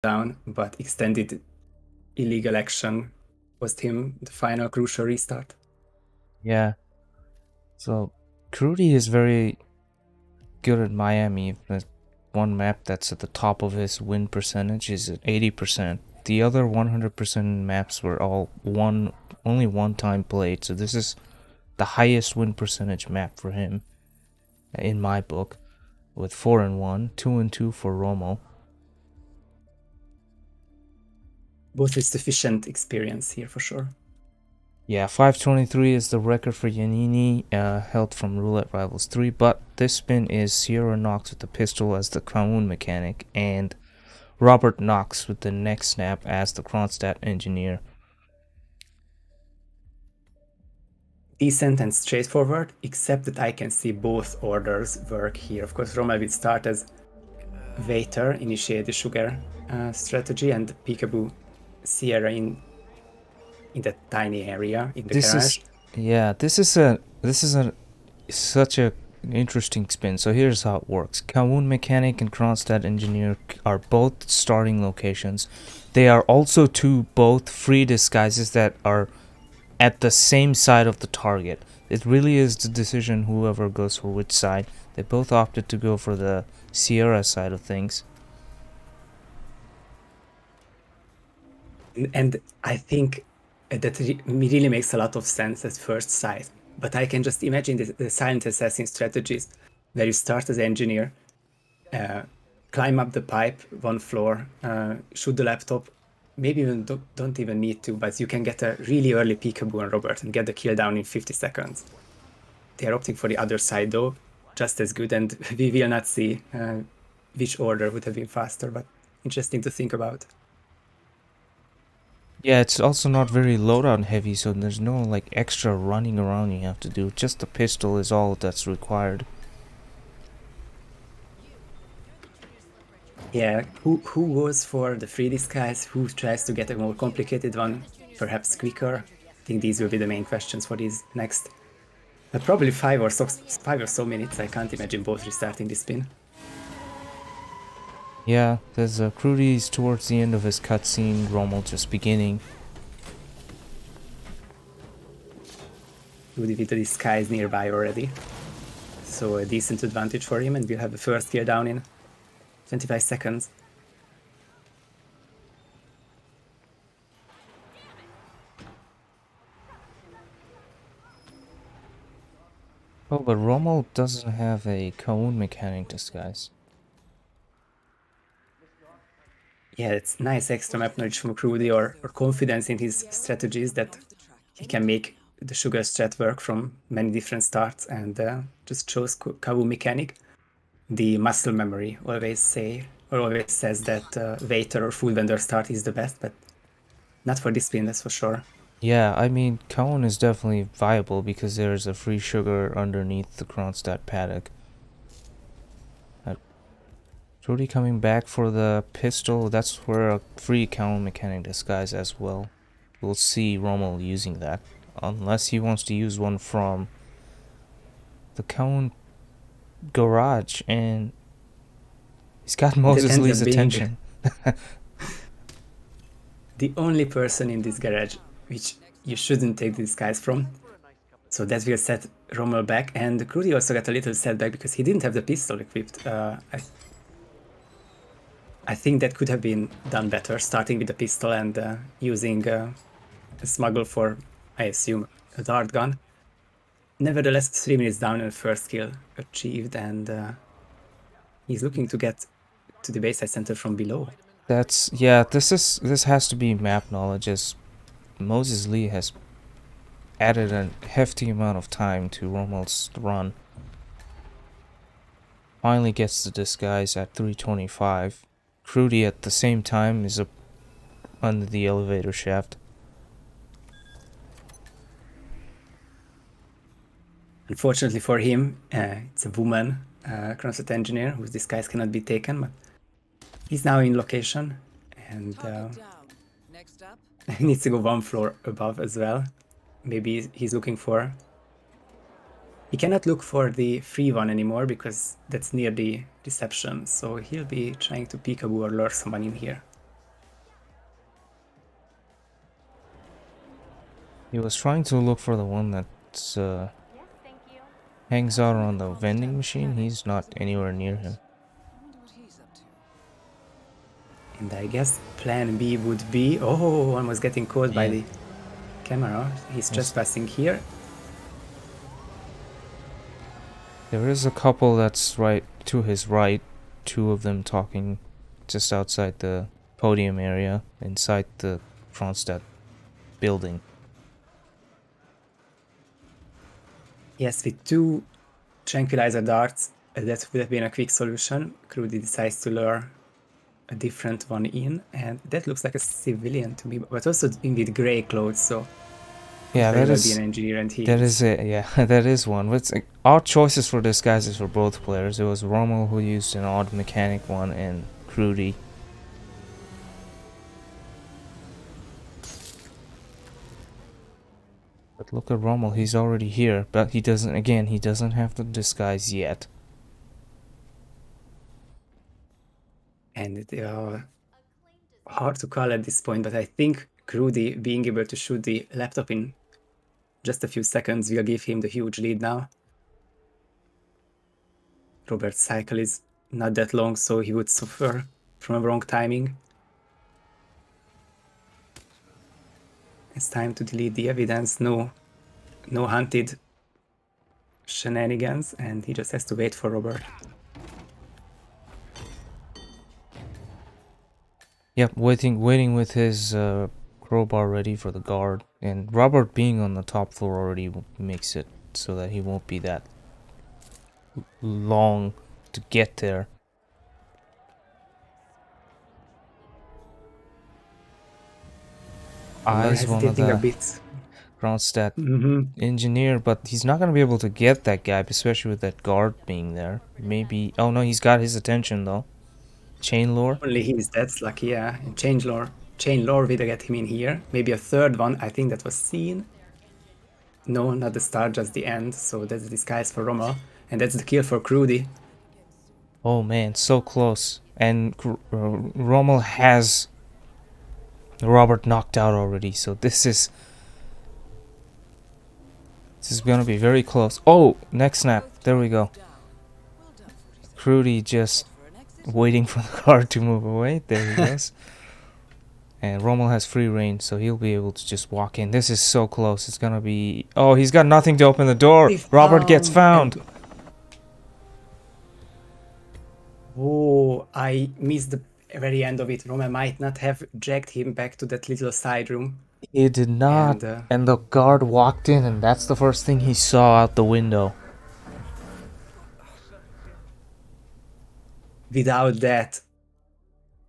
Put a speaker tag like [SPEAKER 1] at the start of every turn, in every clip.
[SPEAKER 1] down, but extended illegal action cost him the final crucial restart.
[SPEAKER 2] Yeah. So Crewdy is very good at Miami. There's one map that's at the top of his win percentage is at 80%. The other 100% maps were all only one time played. So this is the highest win percentage map for him in my book, with 4-1, 2-2 for Rommel.
[SPEAKER 1] Both with sufficient experience here for sure.
[SPEAKER 2] Yeah, 523 is the record for Yanini, held from Roulette Rivals 3, but this spin is Sierra Knox with the pistol as the Kowloon mechanic, and Robert Knox with the next snap as the Kronstadt engineer.
[SPEAKER 1] Decent and straightforward, except that I can see both orders work here. Of course, Rommel will start as Waiter, initiate the sugar strategy, and Peekaboo Sierra in that tiny area in the garage.
[SPEAKER 2] This is such a interesting spin. So here's how it works. Kowloon Mechanic and Kronstadt Engineer are both starting locations. They are also both free disguises that are at the same side of the target. It really is the decision whoever goes for which side. They both opted to go for the Sierra side of things.
[SPEAKER 1] And I think that really makes a lot of sense at first sight. But I can just imagine the silent assassin strategies where you start as engineer, climb up the pipe one floor, shoot the laptop, maybe even don't even need to, but you can get a really early peekaboo on Robert and get the kill down in 50 seconds. They are opting for the other side though, just as good, and we will not see which order would have been faster, but interesting to think about.
[SPEAKER 2] Yeah, it's also not very loadout heavy, so there's no like extra running around you have to do. Just the pistol is all that's required.
[SPEAKER 1] Yeah, who goes for the free disguise? Who tries to get a more complicated one, perhaps quicker? I think these will be the main questions for these next. Probably 5 or so minutes. I can't imagine both restarting this spin.
[SPEAKER 2] Yeah, there's Crewdy's towards the end of his cutscene, Rommel just beginning.
[SPEAKER 1] Crewdy with the disguise nearby already. So a decent advantage for him, and we'll have the first kill down in 25 seconds.
[SPEAKER 2] Oh, but Rommel doesn't have a Kowloon mechanic disguise.
[SPEAKER 1] Yeah, it's nice extra map knowledge from Crewdy or confidence in his strategies that he can make the sugar strat work from many different starts, and just chose Kawu mechanic. The muscle memory always says that waiter or food vendor start is the best, but not for this spin, that's for sure.
[SPEAKER 2] Yeah, I mean, Kowloon is definitely viable because there's a free sugar underneath the Kronstadt paddock. Crewdy coming back for the pistol, that's where a free Kowloon mechanic disguise as well. We'll see Rommel using that. Unless he wants to use one from the Kowloon garage, and he's got Moses Lee's attention.
[SPEAKER 1] The only person in this garage which you shouldn't take these guys from. So that will set Rommel back, and Crewdy also got a little setback because he didn't have the pistol equipped. I think that could have been done better, starting with the pistol and using a smuggle for, I assume, a dart gun. Nevertheless, 3 minutes down and the first kill achieved, and he's looking to get to the Bayside Center from below.
[SPEAKER 2] This has to be map knowledge, as Moses Lee has added a hefty amount of time to Rommel's run. Finally gets the disguise at 325. Crewdy at the same time is up under the elevator shaft.
[SPEAKER 1] Unfortunately for him, it's a woman Kronstadt engineer whose disguise cannot be taken, but he's now in location, and he needs to go one floor above as well. Maybe he's looking for... He cannot look for the free one anymore because that's near the reception, so he'll be trying to peekaboo or lure someone in here.
[SPEAKER 2] He was trying to look for the one that hangs out on the vending machine. He's not anywhere near him.
[SPEAKER 1] And I guess plan B would be... Oh, one was getting caught by
[SPEAKER 2] Yeah.
[SPEAKER 1] the camera. He's trespassing here.
[SPEAKER 2] There is a couple that's right to his right. Two of them talking just outside the podium area, inside the Kronstadt building.
[SPEAKER 1] Yes, with two tranquilizer darts, that would have been a quick solution. Crewdy decides to lure a different one in, and that looks like a civilian to me, but also in with grey clothes, so
[SPEAKER 2] Yeah,
[SPEAKER 1] very
[SPEAKER 2] that
[SPEAKER 1] well be
[SPEAKER 2] is
[SPEAKER 1] an engineer, and he
[SPEAKER 2] that
[SPEAKER 1] is.
[SPEAKER 2] is it. Yeah, that is one. But it's, odd choices for disguises for both players. It was Rommel who used an odd mechanic one, and Crewdy. But look at Rommel, he's already here, but he doesn't. Again, he doesn't have the disguise yet.
[SPEAKER 1] And hard to call at this point, but I think Crewdy being able to shoot the laptop in just a few seconds will give him the huge lead now. Robert's cycle is not that long, so he would suffer from a wrong timing. It's time to delete the evidence. No hunted shenanigans, and he just has to wait for Robert.
[SPEAKER 2] Yep, waiting with his crowbar ready for the guard, and Robert being on the top floor already makes it so that he won't be that long to get there.
[SPEAKER 1] Robert
[SPEAKER 2] Eyes one of
[SPEAKER 1] hesitating a
[SPEAKER 2] the
[SPEAKER 1] bit.
[SPEAKER 2] Kronstadt engineer, but he's not gonna be able to get that guy, especially with that guard being there. Maybe. Oh no, he's got his attention though. Chain lore.
[SPEAKER 1] Only he's that's lucky, yeah. And chain lore will get him in here. Maybe a third one, I think that was seen. No, not the start, just the end. So that's the disguise for Rommel. And that's the kill for Crewdy.
[SPEAKER 2] Oh man, so close. And Rommel has Robert knocked out already, so this is gonna be very close. Oh, neck snap. There we go. Crewdy just waiting for the car to move away. There he goes. And Rommel has free reign, so he'll be able to just walk in. This is so close. It's gonna be... Oh, he's got nothing to open the door. Robert gets found.
[SPEAKER 1] Oh, I missed the very end of it. Rommel might not have dragged him back to that little side room.
[SPEAKER 2] He did not. And the guard walked in, and that's the first thing he saw out the window.
[SPEAKER 1] Without that,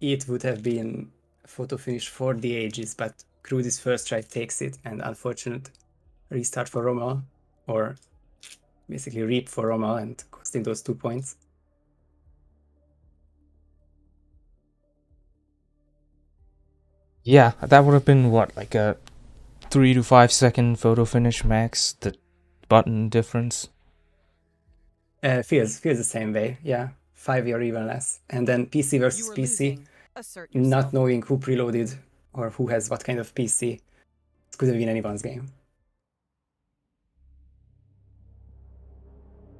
[SPEAKER 1] it would have been photo finish for the ages, but Crewdy's first try takes it, and unfortunate restart for Rommel, or basically reap for Rommel and costing those 2 points.
[SPEAKER 2] Yeah, that would have been what, like a 3 to 5 second photo finish max, the button difference.
[SPEAKER 1] Feels the same way, yeah. 5 or even less. And then PC versus PC, not knowing who preloaded or who has what kind of PC, it could have been anyone's game.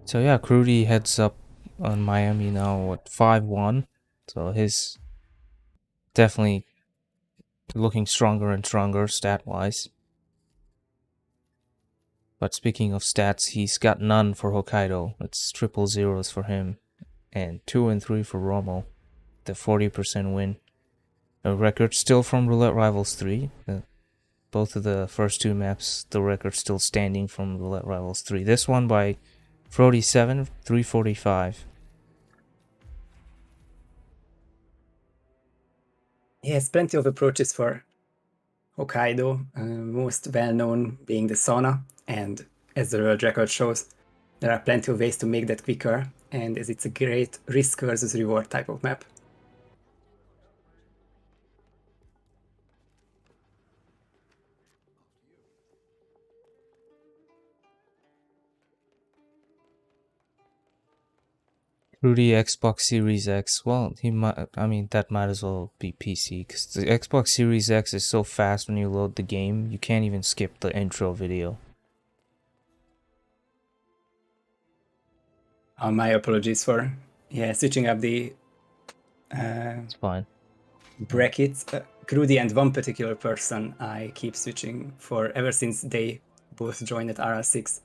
[SPEAKER 2] So yeah, Crewdy heads up on Miami now, what, 5-1? So his definitely looking stronger and stronger stat-wise. But speaking of stats, he's got none for Hokkaido. It's triple zeros for him. And 2 and 3 for Rommel. The 40% win. A record still from Roulette Rivals 3. Both of the first two maps, the record still standing from Roulette Rivals 3. This one by Frody 7, 345.
[SPEAKER 1] He has plenty of approaches for Hokkaido, most well-known being the sauna, and as the world record shows, there are plenty of ways to make that quicker, and as it's a great risk versus reward type of map.
[SPEAKER 2] Crewdy Xbox Series X. Well, he might. I mean, that might as well be PC because the Xbox Series X is so fast when you load the game, you can't even skip the intro video.
[SPEAKER 1] My apologies for switching up the
[SPEAKER 2] It's fine.
[SPEAKER 1] brackets. Crewdy and one particular person I keep switching for ever since they both joined at RR6.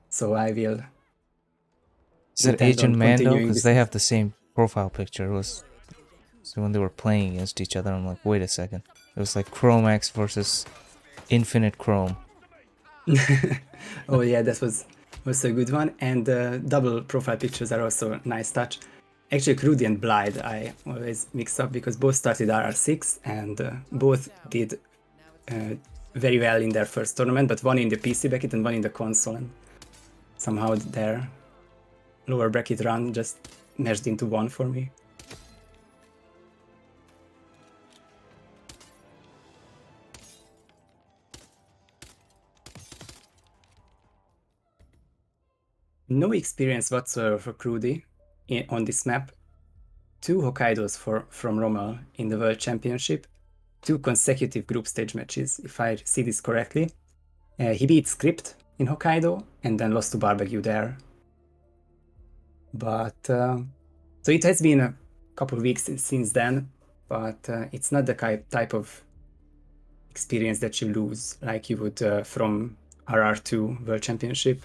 [SPEAKER 1] So I will.
[SPEAKER 2] Is it
[SPEAKER 1] intend
[SPEAKER 2] Agent
[SPEAKER 1] on
[SPEAKER 2] Mando?
[SPEAKER 1] continuing
[SPEAKER 2] Because
[SPEAKER 1] this.
[SPEAKER 2] they have the same profile picture. It was so when they were playing against each other. I'm like, wait a second. It was like Chrome X versus Infinite Chrome.
[SPEAKER 1] Oh yeah, that was a good one. And double profile pictures are also a nice touch. Actually, Crewdy and Blythe I always mix up because both started RR6 and both did very well in their first tournament, but one in the PC bracket and one in the console. And somehow their lower bracket run just meshed into one for me. No experience whatsoever for Crewdy on this map. 2 Hokkaidos from Rommel in the World Championship, 2 consecutive group stage matches, if I see this correctly. He beat Script in Hokkaido and then lost to Barbecue there. But so it has been a couple of weeks since then, but it's not the type of experience that you lose like you would from RR2 World Championship.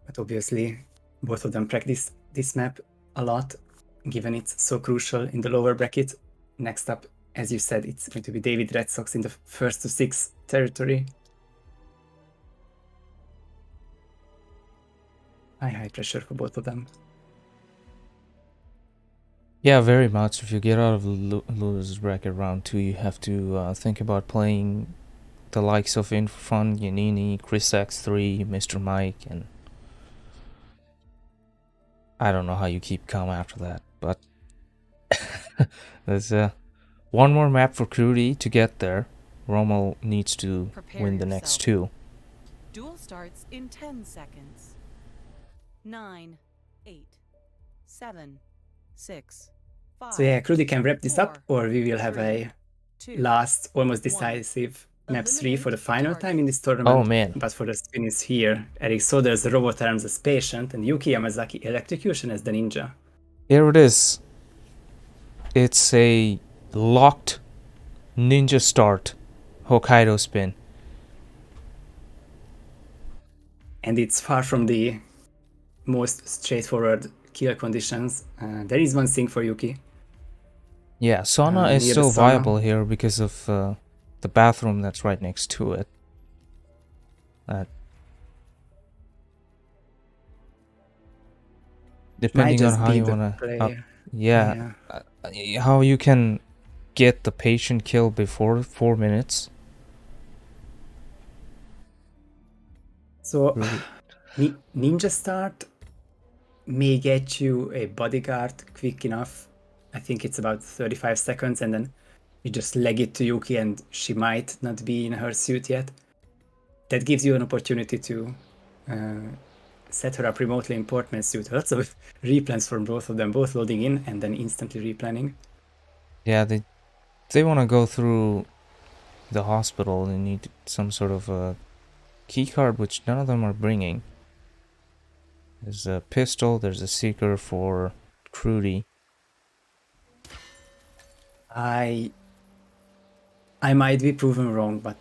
[SPEAKER 1] But obviously, both of them practice this map a lot, given it's so crucial in the lower bracket. Next up, as you said, it's going to be David Red Sox in the first to 6 territory. High pressure for both of them.
[SPEAKER 2] Yeah, very much. If you get out of the losers bracket round 2, you have to think about playing the likes of Infun, Yanini, Chris X3, Mr. Mike, and I don't know how you keep calm after that, but there's one more map for Crewdy to get there. Rommel needs to win the next 2.
[SPEAKER 3] Duel starts in 10 seconds. 9, 8, 7, 6, 5.
[SPEAKER 1] So yeah, Crewdy can wrap this up, or we will have a last, almost decisive map 3 for the final time in this tournament.
[SPEAKER 2] Oh man.
[SPEAKER 1] But for the spinners here, Eric Soder's Robot Arms as Patient and Yuki Yamazaki Electrocution as the Ninja.
[SPEAKER 2] Here it is. It's a locked ninja start Hokkaido spin.
[SPEAKER 1] And it's far from the most straightforward kill conditions. There is one thing for Yuki.
[SPEAKER 2] Yeah, sauna is still viable here because of the bathroom that's right next to it. Depending on how you wanna, how you can get the patient kill before 4 minutes.
[SPEAKER 1] So, Ninja Start may get you a bodyguard quick enough. I think it's about 35 seconds, and then you just leg it to Yuki, and she might not be in her suit yet. That gives you an opportunity to set her up remotely in Portman suit. Lots of replans from both of them, both loading in and then instantly replanning.
[SPEAKER 2] Yeah, they want to go through the hospital. They need some sort of a key card, which none of them are bringing. There's a pistol. There's a seeker for Crewdy.
[SPEAKER 1] I might be proven wrong, but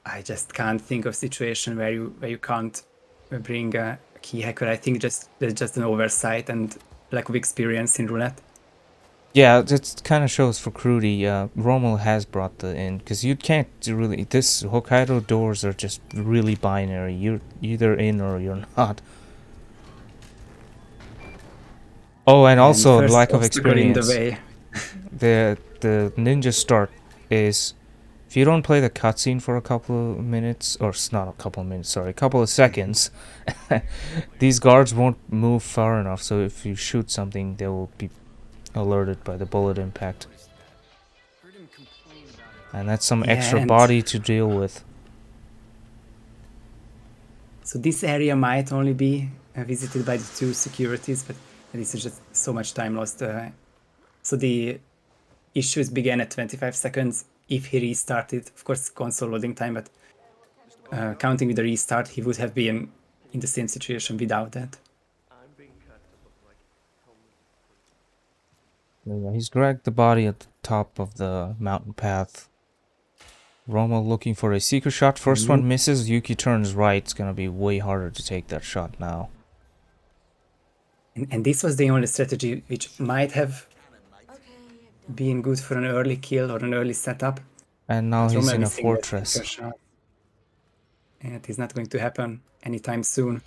[SPEAKER 1] I just can't think of a situation where you can't bring a key hacker. I think there's just an oversight and lack of experience in roulette.
[SPEAKER 2] Yeah, it kind of shows for Crewdy. Rommel has brought the in, because you can't really. This Hokkaido doors are just really binary. You're either in or you're not. Oh, and also lack of experience. The ninja start is, if you don't play the cutscene for a couple of minutes, or not a couple of minutes, sorry, a couple of seconds, these guards won't move far enough. So if you shoot something, they will be alerted by the bullet impact, and that's some extra body to deal with.
[SPEAKER 1] So this area might only be visited by the 2 securities, but this is just so much time lost. So the issues began at 25 seconds if he restarted. Of course, console loading time, but counting with the restart, he would have been in the same situation without that.
[SPEAKER 2] Yeah, he's dragged the body at the top of the mountain path. Rommel looking for a secret shot. First one misses. Yuki turns right. It's gonna be way harder to take that shot now.
[SPEAKER 1] And this was the only strategy which might have been good for an early kill or an early setup.
[SPEAKER 2] And now
[SPEAKER 1] But
[SPEAKER 2] he's
[SPEAKER 1] Rommel
[SPEAKER 2] in a
[SPEAKER 1] missing that
[SPEAKER 2] fortress.
[SPEAKER 1] secret shot. And it is not going to happen anytime soon.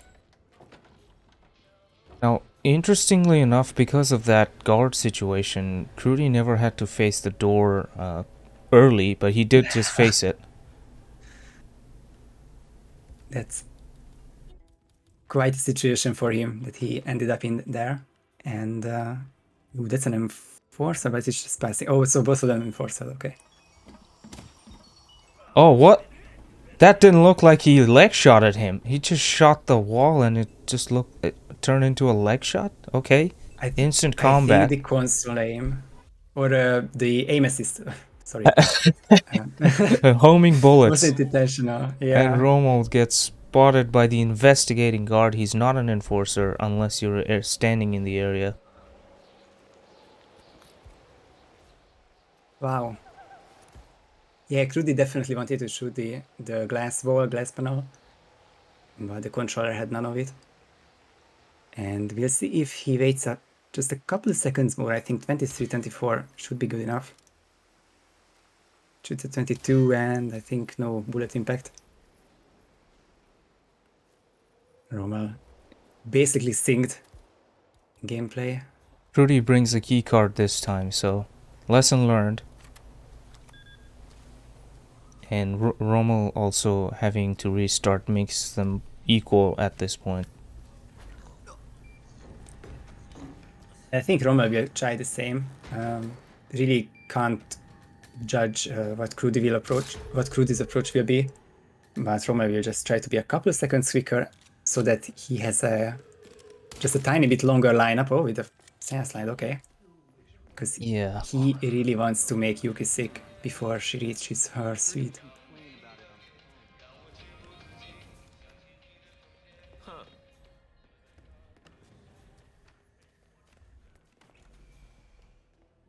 [SPEAKER 2] Now, interestingly enough, because of that guard situation, Crewdy never had to face the door early, but he did just face it.
[SPEAKER 1] That's quite a situation for him that he ended up in there. And ooh, that's an enforcer, but it's just passing. Oh, so both of them enforcer, okay.
[SPEAKER 2] Oh, what? That didn't look like he leg shot at him. He just shot the wall and it just looked, it turned into a leg shot? Okay. Instant combat.
[SPEAKER 1] I think the console aim, or the aim assist, sorry.
[SPEAKER 2] Homing bullets.
[SPEAKER 1] Wasn't intentional, yeah.
[SPEAKER 2] And Rommel gets spotted by the investigating guard. He's not an enforcer unless you're standing in the area.
[SPEAKER 1] Wow. Yeah, Crewdy definitely wanted to shoot the glass wall, glass panel, but the controller had none of it. And we'll see if he waits up just a couple of seconds more. I think 23, 24 should be good enough. Shoots at 22 and I think no bullet impact. Rommel basically synced gameplay.
[SPEAKER 2] Crewdy brings a key card this time, so lesson learned. And Rommel also having to restart makes them equal at this point.
[SPEAKER 1] I think Rommel will try the same. Really can't judge what Crewdy's approach will be, but Rommel will just try to be a couple of seconds quicker so that he has just a tiny bit longer lineup. Oh, with the sand slide, okay. Because
[SPEAKER 2] yeah,
[SPEAKER 1] he really wants to make Yuki sick before she reaches her suite.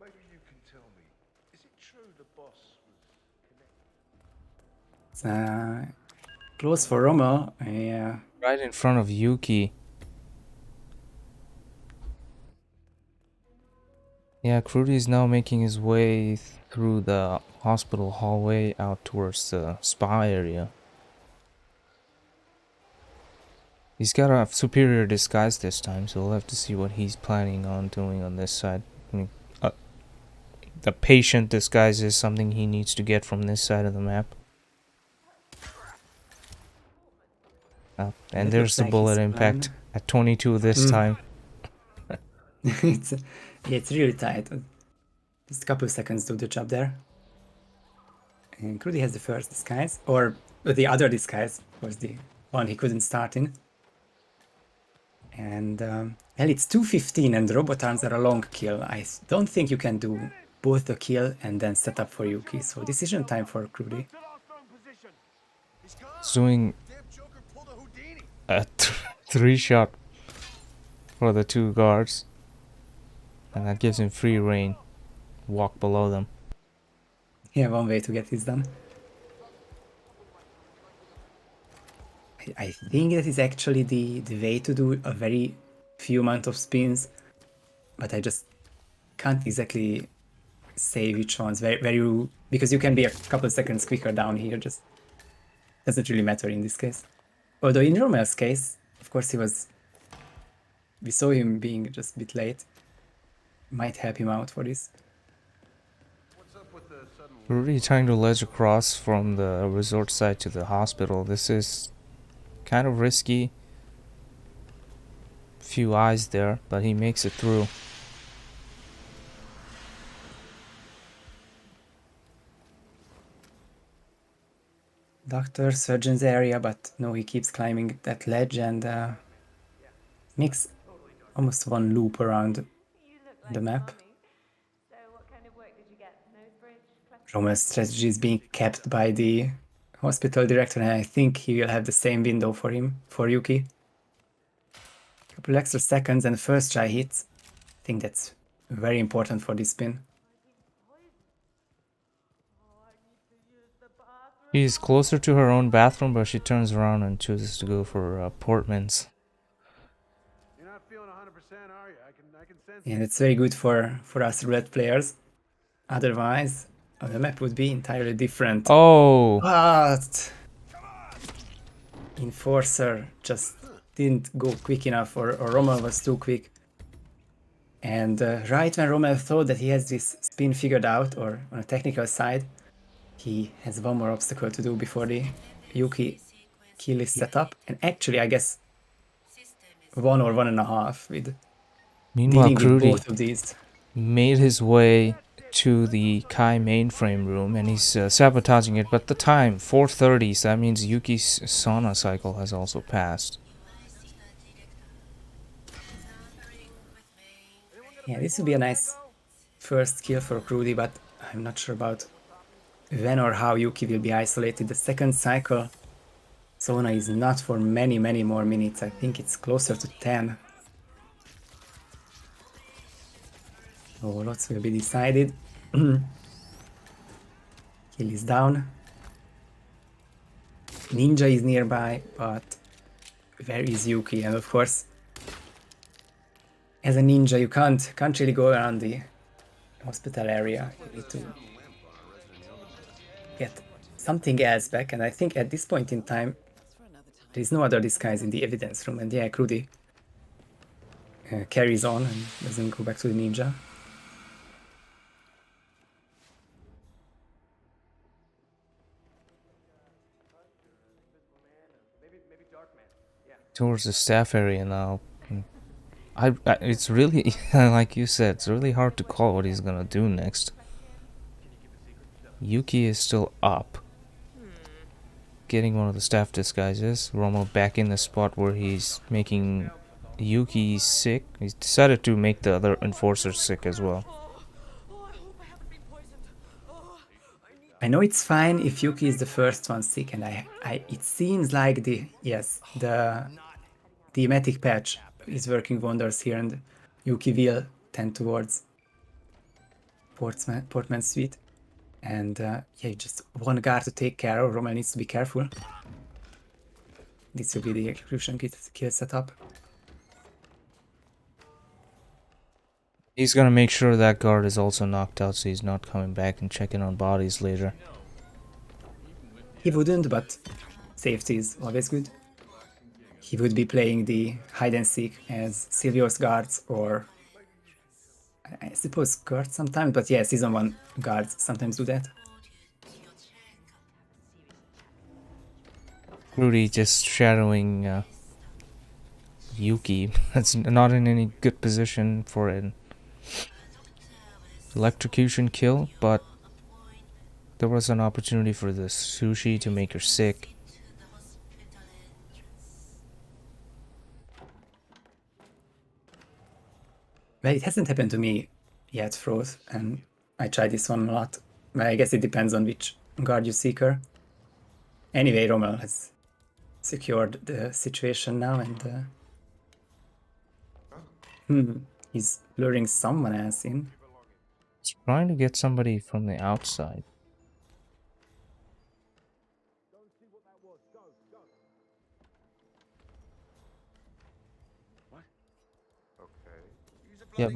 [SPEAKER 4] Maybe you can tell me, is it true the boss was connected?
[SPEAKER 1] It's close for Rommel. Yeah.
[SPEAKER 2] right in front of Yuki. Yeah, Crewdy is now making his way through the hospital hallway out towards the spa area. He's got a superior disguise this time, so we'll have to see what he's planning on doing on this side. I mean, the patient disguise is something he needs to get from this side of the map. And there's the
[SPEAKER 1] like
[SPEAKER 2] bullet
[SPEAKER 1] his
[SPEAKER 2] impact
[SPEAKER 1] plan.
[SPEAKER 2] at 22 this time.
[SPEAKER 1] It's really tight. Just a couple of seconds do the job there. And Crewdy has the first disguise, or the other disguise was the one he couldn't start in. And well, it's 2:15 and robot arms are a long kill. I don't think you can do both the kill and then set up for Yuki. So decision time for Crewdy.
[SPEAKER 2] He's doing a 3-shot for the 2 guards. And that gives him free reign. Walk below them.
[SPEAKER 1] Yeah, one way to get this done. I think that is actually the way to do a very few amount of spins, but I just can't exactly say which ones. Because you can be a couple of seconds quicker down here, just doesn't really matter in this case. Although in Rommel's case, of course we saw him being just a bit late. Might help him out for this.
[SPEAKER 2] We're really trying to ledge across from the resort site to the hospital. This is kind of risky. Few eyes there, but he makes it through.
[SPEAKER 1] doctor, surgeon's area, but no, he keeps climbing that ledge and makes almost one loop around the map. Rommel's strategy is being kept by the hospital director, and I think he will have the same window for him, for Yuki. Couple extra seconds and first try hits. I think that's very important for this spin.
[SPEAKER 2] She's closer to her own bathroom, but she turns around and chooses to go for Portman's.
[SPEAKER 4] You're not feeling 100%, are you? I can sense
[SPEAKER 1] And it's very good for us roulette players. Otherwise, the map would be entirely different.
[SPEAKER 2] Oh!
[SPEAKER 1] But Enforcer just didn't go quick enough, or Rommel was too quick. And right when Rommel thought that he has this spin figured out, or on a technical side, he has one more obstacle to do before the Yuki kill is set up. And actually, I guess 1 or 1.5 with
[SPEAKER 2] Meanwhile,
[SPEAKER 1] dealing with
[SPEAKER 2] Crewdy
[SPEAKER 1] both of these.
[SPEAKER 2] made his way to the Kai mainframe room and he's sabotaging it, but the time 4:30, so that means Yuki's sauna cycle has also passed.
[SPEAKER 1] Yeah, this would be a nice first kill for Crewdy, but I'm not sure about when or how Yuki will be isolated. The second cycle sauna is not for many more minutes. I think it's closer to 10. So lots will be decided. Kill is down. Ninja is nearby, but where is Yuki? And of course, as a ninja, you can't really go around the hospital area. You need to get something else back, and I think at this point in time, there is no other disguise in the evidence room, and yeah, Crewdy carries on and doesn't go back to the ninja.
[SPEAKER 2] Towards the staff area now. It's really, like you said, it's really hard to call what he's gonna do next. Yuki is still up. Getting one of the staff disguises. Rommel back in the spot where he's making Yuki sick. He's decided to make the other enforcer sick as well.
[SPEAKER 1] I know it's fine if Yuki is the first one sick, and it seems like the emetic patch is working wonders here, and Yuki will tend towards Portman's suite. And yeah, just one guard to take care of. Rommel needs to be careful. This will be the execution kill setup.
[SPEAKER 2] He's gonna make sure that guard is also knocked out so he's not coming back and checking on bodies later.
[SPEAKER 1] He wouldn't, but safety is always good. He would be playing the hide and seek as Silvio's guards, or I suppose Kurt sometimes, but yeah, Season 1 guards sometimes do that.
[SPEAKER 2] Crewdy just shadowing Yuki. That's not in any good position for an electrocution kill, but there was an opportunity for the sushi to make her sick.
[SPEAKER 1] Well, it hasn't happened to me yet, Froth, and I tried this one a lot. But I guess it depends on which guard you seeker. Anyway, Rommel has secured the situation now, and he's luring someone else in.
[SPEAKER 2] He's trying to get somebody from the outside. Yeah,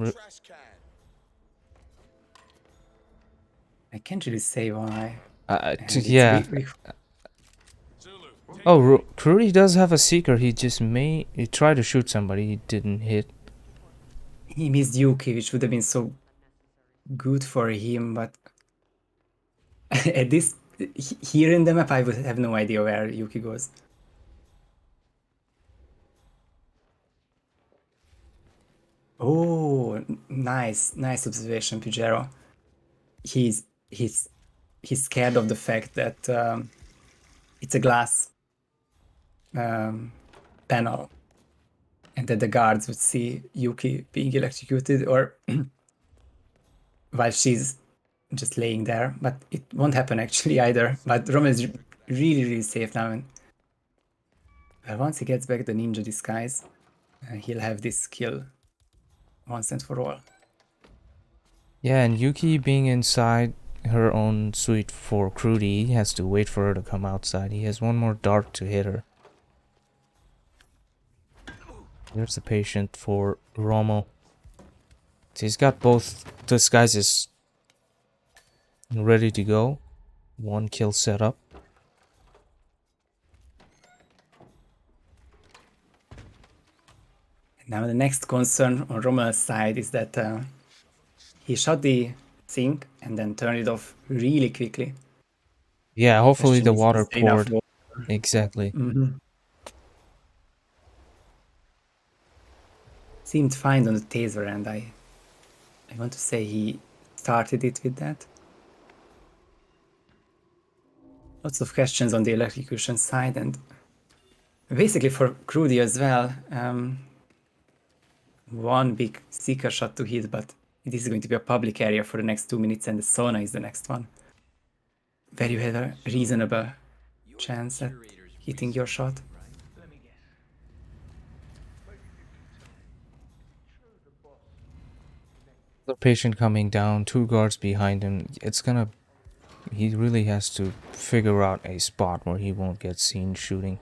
[SPEAKER 1] I can't really say why.
[SPEAKER 2] yeah. Oh, Crewdy does have a seeker. He tried to shoot somebody. He didn't hit.
[SPEAKER 1] He missed Yuki, which would have been so good for him, but at this here in the map, I would have no idea where Yuki goes. Oh, nice observation, Pujero. He's scared of the fact that it's a glass panel, and that the guards would see Yuki being electrocuted or while she's just laying there, but it won't happen actually either. But Rommel is really, really safe now, and once he gets back the ninja disguise, he'll have this kill once and for all.
[SPEAKER 2] Yeah, and Yuki being inside her own suite for Crewdy, he has to wait for her to come outside. He has one more dart to hit her. There's the patient for Rommel. So he's got both disguises ready to go. One kill set up.
[SPEAKER 1] Now the next concern on Rommel's side is that he shot the sink and then turned it off really quickly.
[SPEAKER 2] Yeah, hopefully the
[SPEAKER 1] Question is,
[SPEAKER 2] water
[SPEAKER 1] is there enough
[SPEAKER 2] poured.
[SPEAKER 1] water?
[SPEAKER 2] Exactly.
[SPEAKER 1] Seemed fine on the taser, and I want to say he started it with that. Lots of questions on the electrocution side, and basically for Crewdy as well. One big seeker shot to hit, but it is going to be a public area for the next 2 minutes, and the sauna is the next one, where you have a reasonable chance at hitting your shot.
[SPEAKER 2] The patient coming down, 2 guards behind him. He really has to figure out a spot where he won't get seen shooting.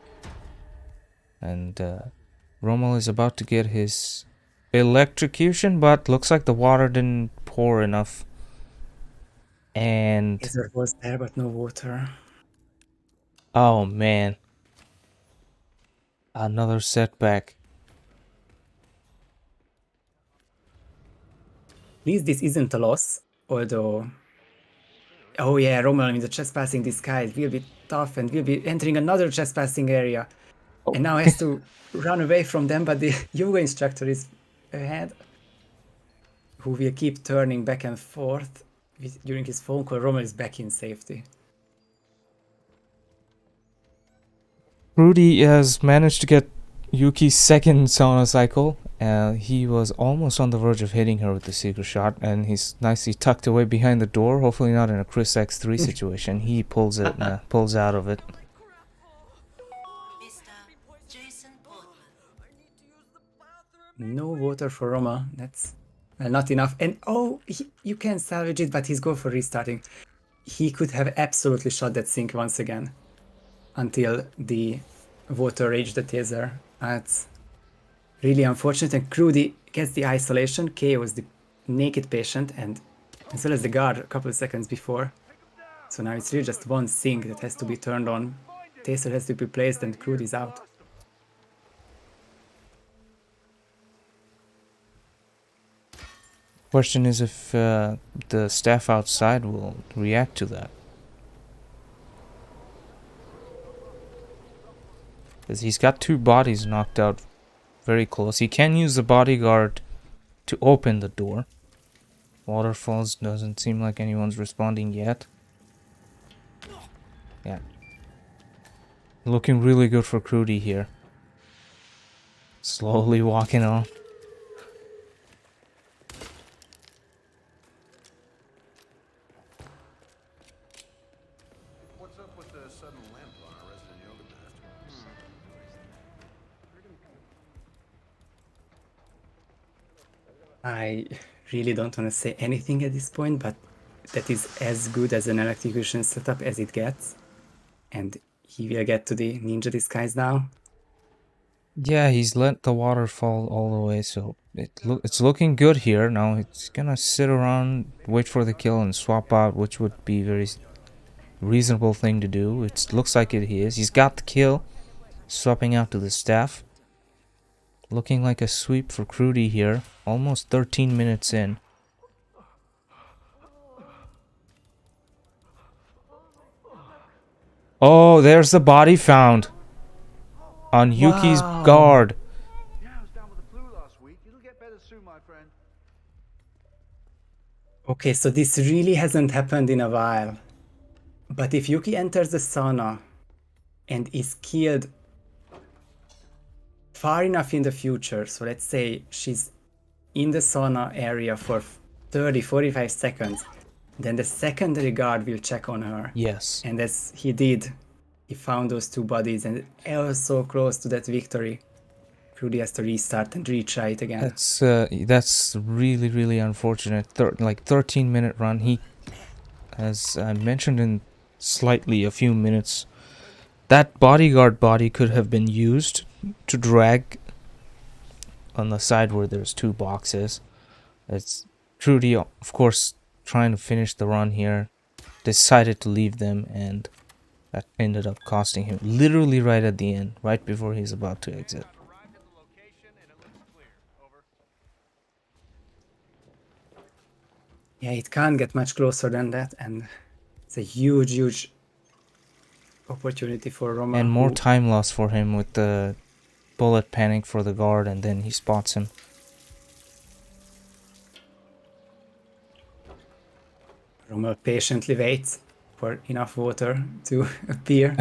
[SPEAKER 2] And Rommel is about to get his electrocution, but looks like the water didn't pour enough. And
[SPEAKER 1] Taser was there, but no water.
[SPEAKER 2] oh man, another setback.
[SPEAKER 1] At least this isn't a loss, although... Oh yeah, Rommel in the chest passing disguise will be tough, and will be entering another chest passing area. And now has to run away from them, but the yoga instructor is ahead, who will keep turning back and forth during his phone call. Rommel is back in safety.
[SPEAKER 2] Crewdy has managed to get Yuki's second sauna cycle. He was almost on the verge of hitting her with the secret shot, and he's nicely tucked away behind the door. Hopefully not in a Chris X3 situation. He pulls it, pulls out of it.
[SPEAKER 1] No water for Rommel. That's not enough. And oh, you can salvage it, but he's going for restarting. He could have absolutely shot that sink once again until the water reached the taser. That's really unfortunate. And Crewdy gets the isolation, KOs the naked patient, and as well as the guard a couple of seconds before. So now it's really just one sink that has to be turned on. Taser has to be placed, and Crewdy's out.
[SPEAKER 2] Question is if the staff outside will react to that. Because he's got 2 bodies knocked out very close. He can use the bodyguard to open the door. Waterfalls, doesn't seem like anyone's responding yet. Yeah. Looking really good for Crewdy here. Slowly walking on.
[SPEAKER 4] What's up with the sudden lamp on our resident yoga master?
[SPEAKER 1] I really don't want to say anything at this point, but that is as good as an electrocution setup as it gets. And he will get to the ninja disguise now.
[SPEAKER 2] Yeah, he's let the water fall all the way, so it's looking good here. Now it's gonna sit around, wait for the kill, and swap out, which would be very reasonable thing to do. It looks like it is. He's got the kill, swapping out to the staff. Looking like a sweep for Crewdy here. Almost 13 minutes in. Oh, there's the body found. On Yuki's
[SPEAKER 1] Wow.
[SPEAKER 2] guard.
[SPEAKER 4] Yeah, I was down with the flu last week. It'll get better soon, my friend.
[SPEAKER 1] Okay, so this really hasn't happened in a while. But if Yuki enters the sauna and is killed far enough in the future. So let's say she's in the sauna area for 30-45 seconds, then the secondary guard will check on her.
[SPEAKER 2] Yes.
[SPEAKER 1] And as he did, he found those two bodies, and it was so close to that victory. Crewdy has to restart and retry it again.
[SPEAKER 2] That's really, really unfortunate. 13-minute run. He, as I mentioned in slightly a few minutes, that bodyguard body could have been used to drag on the side where there's two boxes. It's Crewdy, of course, trying to finish the run here, decided to leave them, and that ended up costing him literally right at the end, right before he's about to exit.
[SPEAKER 1] Yeah, it can't get much closer than that, and it's a huge, huge opportunity for Rommel.
[SPEAKER 2] And more time loss for him with the bullet panic for the guard, and then he spots him.
[SPEAKER 1] Rommel patiently waits for enough water to appear.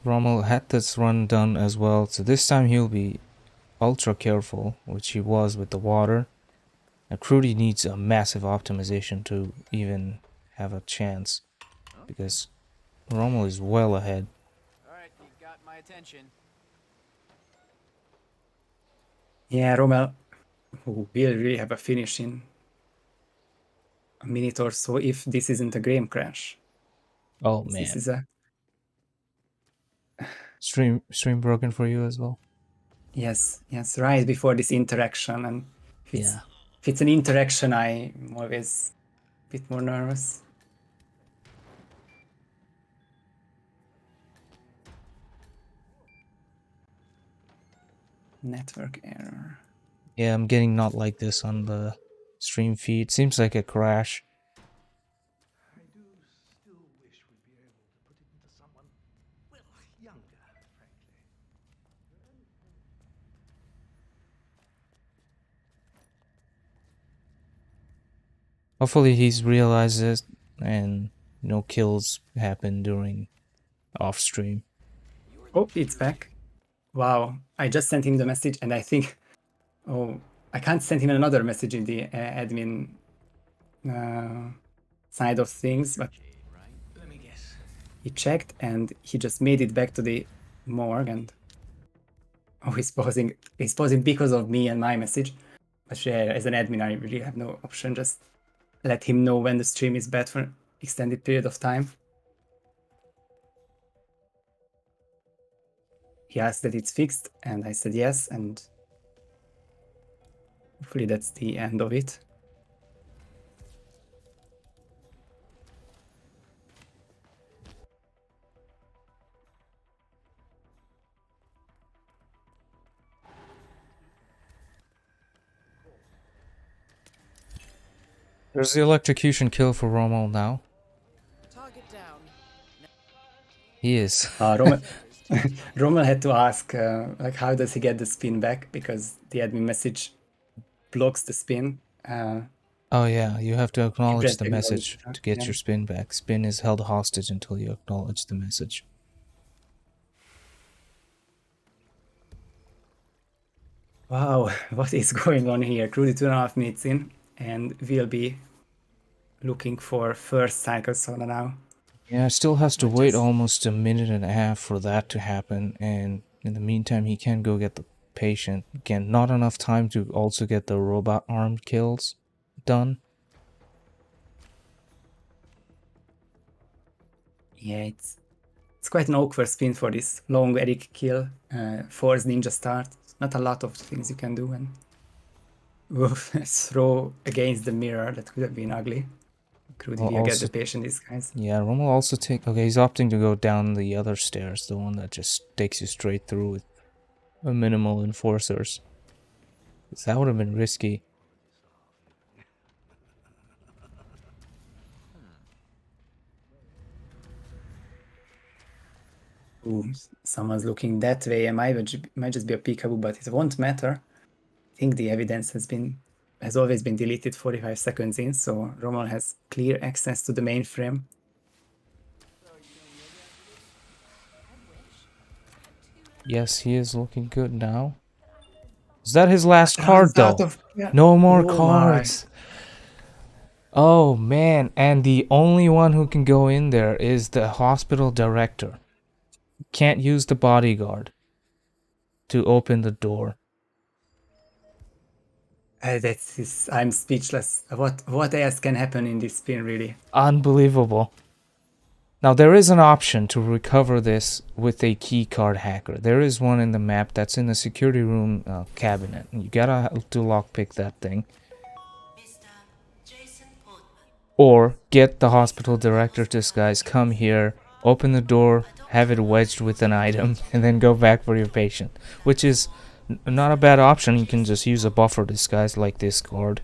[SPEAKER 2] Rommel had this run done as well, so this time he'll be ultra careful, which he was with the water. And Crewdy needs a massive optimization to even have a chance, because Rommel is well ahead.
[SPEAKER 5] Alright, you got my attention.
[SPEAKER 1] Yeah, Rommel will really have a finish in a minute or so if this isn't a game crash.
[SPEAKER 2] Oh
[SPEAKER 1] This
[SPEAKER 2] man.
[SPEAKER 1] is a
[SPEAKER 2] Stream broken for you as well?
[SPEAKER 1] yes, right before this interaction, and if it's an interaction, I'm always a bit more nervous. Network error.
[SPEAKER 2] Yeah, I'm getting not like this on the stream feed. Seems like a crash.
[SPEAKER 4] I do still wish we'd be able to put it into someone, well, younger, frankly.
[SPEAKER 2] Hopefully he's realized it and no kills happen during off stream.
[SPEAKER 1] Oh, it's back. Wow, I just sent him the message, and I think, oh, I can't send him another message in the admin side of things, but
[SPEAKER 5] Let me guess.
[SPEAKER 1] he checked and he just made it back to the morgue, and oh, he's pausing because of me and my message. But yeah, as an admin, I really have no option. Just let him know when the stream is bad for an extended period of time. He asked that it's fixed, and I said yes, and hopefully that's the end of it.
[SPEAKER 2] There's the electrocution kill for Rommel now.
[SPEAKER 5] Target down.
[SPEAKER 2] He is.
[SPEAKER 1] Rommel had to ask, like, how does he get the spin back? Because the admin message blocks the spin.
[SPEAKER 2] Oh yeah, you have to acknowledge the message
[SPEAKER 1] acknowledge,
[SPEAKER 2] to get
[SPEAKER 1] yeah.
[SPEAKER 2] your spin back. Spin is held hostage until you acknowledge the message.
[SPEAKER 1] Wow, what is going on here? Crewdy 2.5 minutes in, and we'll be looking for first cycle sauna now.
[SPEAKER 2] Yeah, still has to wait almost a minute and a half for that to happen, and in the meantime he can go get the patient. Again, not enough time to also get the robot armed kills done.
[SPEAKER 1] Yeah, it's quite an awkward spin for this long Eric kill, force ninja start. Not a lot of things you can do, and throw against the mirror. That could have been ugly. Crewdy will get the patient disguise.
[SPEAKER 2] Yeah, Rommel also take... Okay, he's opting to go down the other stairs, the one that just takes you straight through with a minimal enforcers. That would have been risky.
[SPEAKER 1] Ooh, someone's looking that way. It might just be a peekaboo, but it won't matter. I think the evidence has always been deleted 45 seconds in, so Rommel has clear access to the mainframe.
[SPEAKER 2] Yes, he is looking good now. Is that his last
[SPEAKER 1] Runs
[SPEAKER 2] card
[SPEAKER 1] out
[SPEAKER 2] though?
[SPEAKER 1] of- yeah.
[SPEAKER 2] No more
[SPEAKER 1] Oh my.
[SPEAKER 2] cards. Oh man, and the only one who can go in there is the hospital director. Can't use the bodyguard to open the door.
[SPEAKER 1] I'm speechless. What else can happen in this spin, really?
[SPEAKER 2] Unbelievable. Now there is an option to recover this with a keycard hacker. There is one in the map that's in the security room cabinet. You gotta to lockpick that thing. Or get the hospital director disguise, come here, open the door, have it wedged with an item, and then go back for your patient. Which is not a bad option. You can just use a buffer disguise like this guard.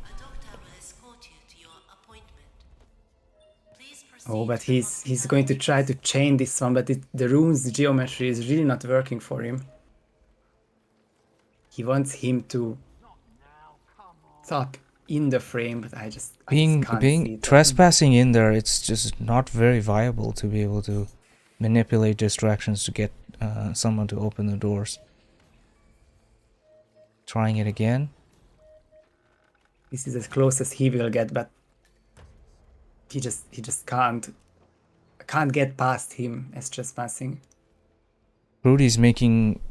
[SPEAKER 1] Oh, but he's going to try to chain this one, but the rune's geometry is really not working for him. He wants him to stop in the frame, but I just can't see
[SPEAKER 2] Being
[SPEAKER 1] it.
[SPEAKER 2] trespassing in there, it's just not very viable to be able to manipulate distractions to get someone to open the doors. Trying it again.
[SPEAKER 1] This is as close as he will get, but he just can't get past him as trespassing.
[SPEAKER 2] Crewdy's making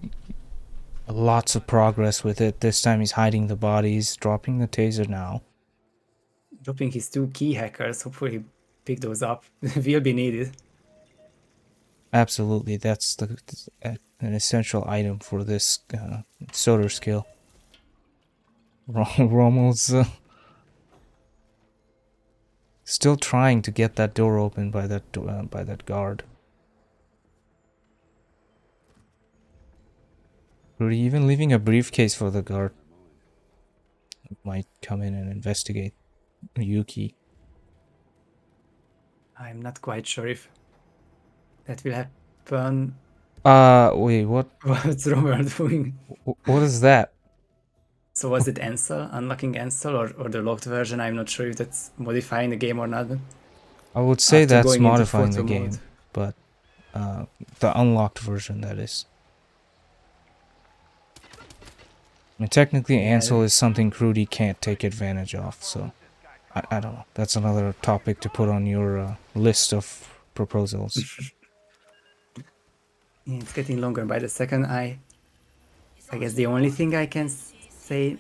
[SPEAKER 2] lots of progress with it. This time he's hiding the bodies, dropping the taser now.
[SPEAKER 1] Dropping his 2 key hackers, hopefully he pick those up. Will be needed.
[SPEAKER 2] Absolutely, that's an essential item for this soda skill. Rommel's still trying to get that door open by that guard. Crewdy even leaving a briefcase for the guard. Might come in and investigate Yuki.
[SPEAKER 1] I'm not quite sure if that will happen.
[SPEAKER 2] Wait, what?
[SPEAKER 1] What's Rommel doing?
[SPEAKER 2] What is that?
[SPEAKER 1] So was it Ansel, unlocking Ansel, or the locked version? I'm not sure if that's modifying the game or not. But
[SPEAKER 2] I would say
[SPEAKER 1] after
[SPEAKER 2] that's
[SPEAKER 1] going into
[SPEAKER 2] modifying the
[SPEAKER 1] photo
[SPEAKER 2] game,
[SPEAKER 1] mode.
[SPEAKER 2] but the unlocked version, that is. I mean, technically,
[SPEAKER 1] Yeah.
[SPEAKER 2] Ansel is something Crewdy can't take advantage of, so I don't know. That's another topic to put on your list of proposals.
[SPEAKER 1] Yeah, it's getting longer by the second. I guess the only thing I can say.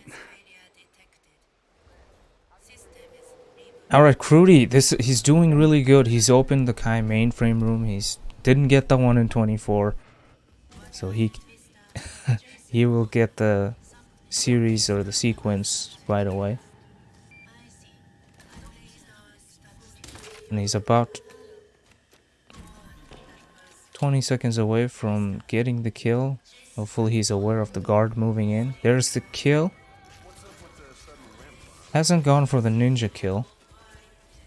[SPEAKER 2] Alright, Crewdy, he's doing really good. He's opened the Kai mainframe room. He's didn't get the 1 in 24, so he he will get the series or the sequence right away. And he's about 20 seconds away from getting the kill. Hopefully he's aware of the guard moving in. There's the kill. Hasn't gone for the ninja kill,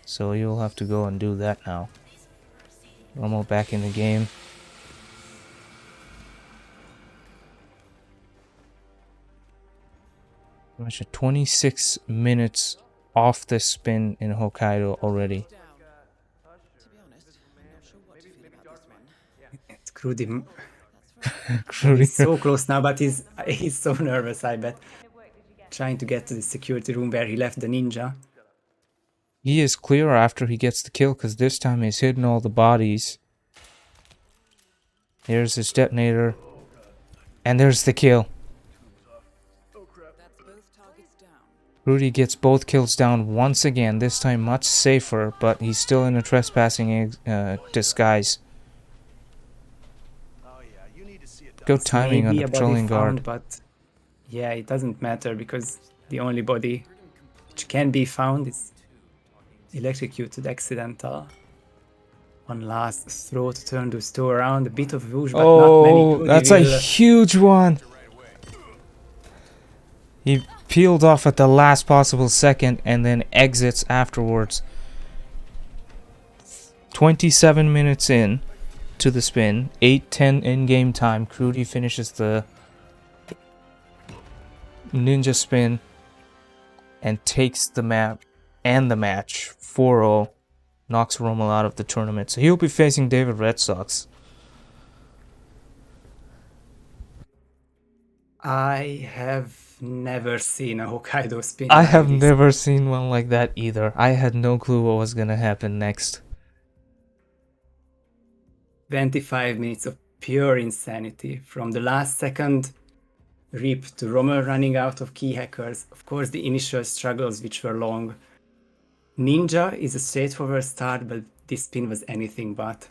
[SPEAKER 2] so you'll have to go and do that now. Rommel back in the game. Imagine 26 minutes off the spin in Hokkaido already.
[SPEAKER 5] To be honest, I'm not sure what to feel about this one.
[SPEAKER 1] It's Crewdy.
[SPEAKER 2] Crewdy.
[SPEAKER 1] He's so close now, but he's so nervous, I bet. Trying to get to the security room where he left the ninja.
[SPEAKER 2] He is clear after he gets the kill, because this time he's hidden all the bodies. There's his detonator. And there's the kill.
[SPEAKER 5] That's both targets down.
[SPEAKER 2] Crewdy gets both kills down once again, this time much safer, but he's still in a trespassing disguise. Good timing on
[SPEAKER 1] Maybe
[SPEAKER 2] the
[SPEAKER 1] a body
[SPEAKER 2] patrolling
[SPEAKER 1] found,
[SPEAKER 2] guard.
[SPEAKER 1] but yeah, it doesn't matter because the only body which can be found is electrocuted accidental. One last throw to turn those two around. A bit of whoosh, but not many.
[SPEAKER 2] Oh,
[SPEAKER 1] Crewdy
[SPEAKER 2] that's a
[SPEAKER 1] will-
[SPEAKER 2] huge one. He peeled off at the last possible second and then exits afterwards. 27 minutes in to the spin. 8:10 in-game time. Crewdy finishes the ninja spin and takes the map and the match 4-0. Knocks Rommel out of the tournament. So he'll be facing David Red Sox.
[SPEAKER 1] I have never seen a Hokkaido spin
[SPEAKER 2] I
[SPEAKER 1] like
[SPEAKER 2] have
[SPEAKER 1] this.
[SPEAKER 2] never seen one like that either. I had no clue what was gonna happen next.
[SPEAKER 1] 25 minutes of pure insanity. From the last second rip to Rommel running out of key hackers. Of course, the initial struggles, which were long. Ninja is a straightforward start, but this spin was anything but.